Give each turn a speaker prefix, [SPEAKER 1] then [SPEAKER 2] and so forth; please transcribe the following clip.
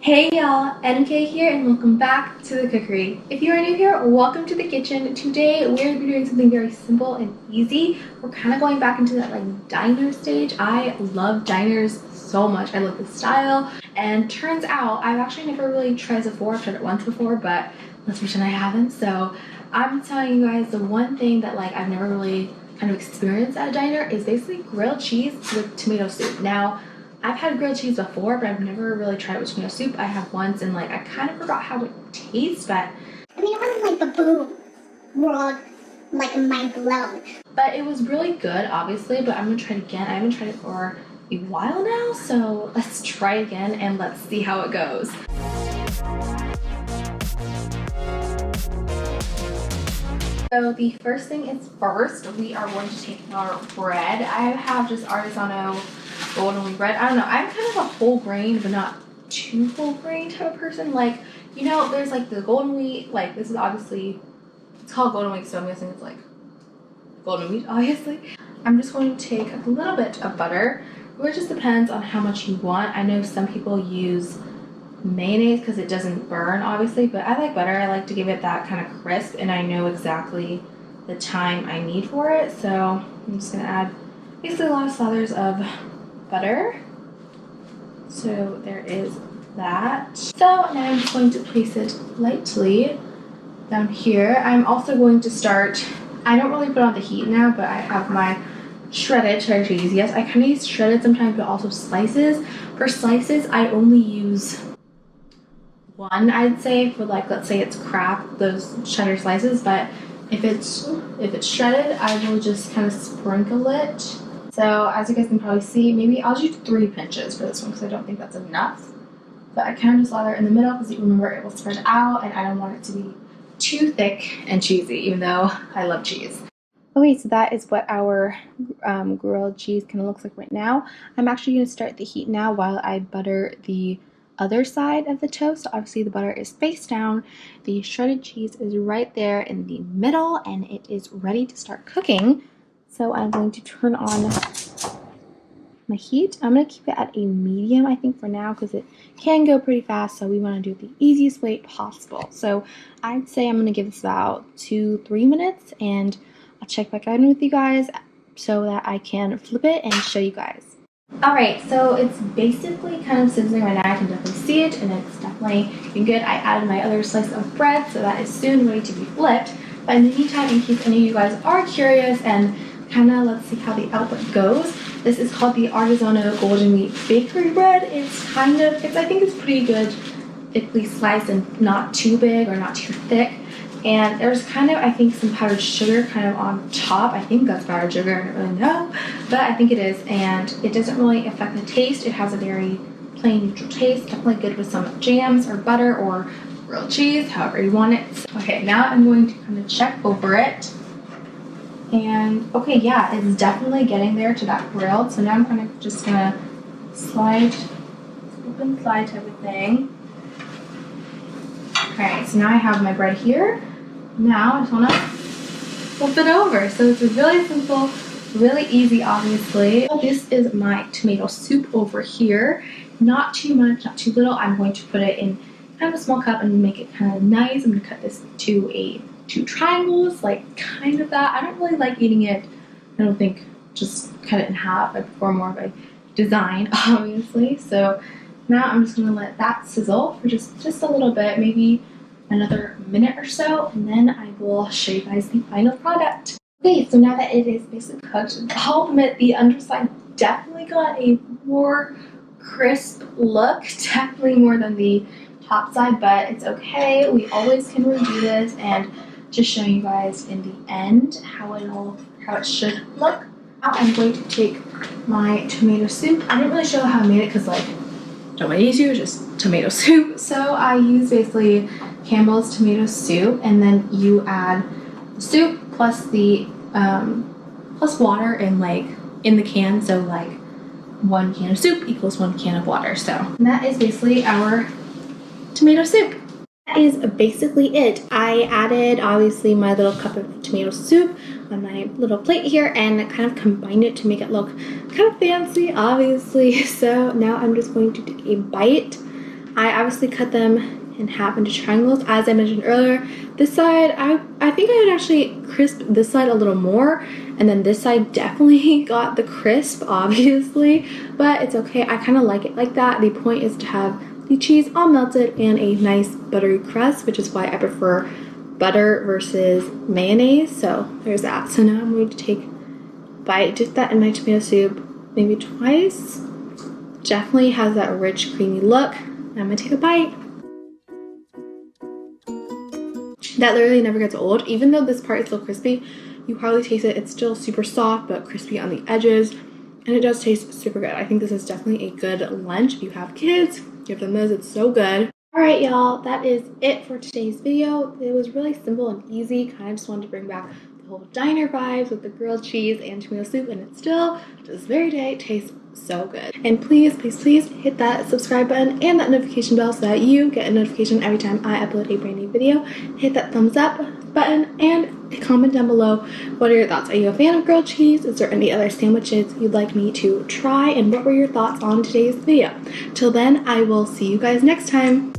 [SPEAKER 1] Hey y'all, NK here and welcome back to the Cookery. If you are new here, welcome to the kitchen. Today we're going to be doing something very simple and easy. We're kind of going back into that diner stage. I love diners so much. I love the style, and turns out I've actually never really tried it before. I've tried it once before, but let's pretend I haven't. So I'm telling you guys the one thing that I've never really kind of experienced at a diner is basically grilled cheese with tomato soup. Now I've had grilled cheese before, but I've never really tried it with tomato soup. I have once, and I kind of forgot how it tastes, but
[SPEAKER 2] I mean, it wasn't the boom world, mind blown.
[SPEAKER 1] But it was really good, obviously. But I'm gonna try it again. I haven't tried it for a while now, so let's try again and let's see how it goes. So the first thing is first, we are going to take our bread. I have just Artisano golden wheat bread. I don't know, I'm kind of a whole grain but not too whole grain type of person. There's the golden wheat, this is obviously, it's called golden wheat, so I'm guessing it's golden wheat, obviously. I'm just going to take a little bit of butter. It just depends on how much you want. I know some people use mayonnaise because it doesn't burn, obviously, but I like butter. I like to give it that kind of crisp, and I know exactly the time I need for it. So I'm just gonna add basically a lot of slathers of butter. So there is that. So now I'm just going to place it lightly down here. I'm also going to start, I don't really put on the heat now, but I have my shredded cheddar cheese. Yes, I kind of use shredded sometimes, but also slices. For slices, I only use one, I'd say, for let's say it's Kraft, those cheddar slices, but if it's shredded, I will just kind of sprinkle it. So as you guys can probably see, maybe I'll do 3 pinches for this one because I don't think that's enough. But I kind of just lather in the middle because remember it will spread out, and I don't want it to be too thick and cheesy, even though I love cheese. Okay, so that is what our grilled cheese kind of looks like right now. I'm actually going to start the heat now while I butter the other side of the toast. Obviously the butter is face down, the shredded cheese is right there in the middle, and it is ready to start cooking. So I'm going to turn on my heat. I'm going to keep it at a medium, I think, for now, because it can go pretty fast, so we want to do it the easiest way possible. So I'd say I'm going to give this about 2-3 minutes, and I'll check back in with you guys so that I can flip it and show you guys. Alright, so it's basically kind of sizzling right now. I can definitely see it, and it's definitely been good. I added my other slice of bread, so that is soon ready to be flipped. But in the meantime, in case any of you guys are curious and kind of let's see how the output goes, this is called the Artisano golden wheat bakery bread. I think it's pretty good, thickly sliced and not too big or not too thick. And there's kind of, I think, some powdered sugar kind of on top. I think that's powdered sugar, I don't really know, but I think it is. And it doesn't really affect the taste. It has a very plain, neutral taste. Definitely good with some jams or butter or grilled cheese, however you want it. Okay, now I'm going to kind of check over it. And okay, yeah, it's definitely getting there to that grilled. So now I'm kind of just gonna slide, slip and slide type of thing. Okay, so now I have my bread here. Now I just want to flip it over. So it's really simple, really easy, obviously. This is my tomato soup over here. Not too much, not too little. I'm going to put it in kind of a small cup and make it kind of nice. I'm going to cut this to 2 triangles, kind of that. I don't really like eating it, I don't think, just cut it in half. I prefer more of a design, obviously. So now I'm just going to let that sizzle for just a little bit, maybe another minute or so, and then I will show you guys the final product. Okay, so now that it is basically cooked, I'll admit the underside definitely got a more crisp look, definitely more than the top side, but it's okay. We always can redo this and just show you guys in the end how it should look. Now I'm going to take my tomato soup. I didn't really show how I made it because nobody needs to, just tomato soup. So I use basically Campbell's tomato soup, and then you add the soup plus the plus water in the can. So 1 can of soup equals 1 can of water. So and that is basically our tomato soup. That is basically it. I added obviously my little cup of tomato soup on my little plate here and kind of combined it to make it look kind of fancy, obviously. So now I'm just going to take a bite I obviously cut them in half into triangles. As I mentioned earlier, this side, I think I would actually crisp this side a little more, and then this side definitely got the crisp, obviously, but it's okay. I kind of like it like that. The point is to have the cheese all melted and a nice buttery crust, which is why I prefer butter versus mayonnaise. So there's that. So now I'm going to take a bite, dip that in my tomato soup maybe twice. Definitely has that rich, creamy look. I'm gonna take a bite. That literally never gets old. Even though this part is still crispy, you hardly taste it. It's still super soft but crispy on the edges, and it does taste super good. I think this is definitely a good lunch. If you have kids, give them this. It's so good. Alright y'all, that is it for today's video. It was really simple and easy. Kind of just wanted to bring back the whole diner vibes with the grilled cheese and tomato soup, and it still, to this very day, tastes so good. And please, please, please hit that subscribe button and that notification bell so that you get a notification every time I upload a brand new video. Hit that thumbs up button and comment down below, what are your thoughts? Are you a fan of grilled cheese? Is there any other sandwiches you'd like me to try? And what were your thoughts on today's video? Till then, I will see you guys next time.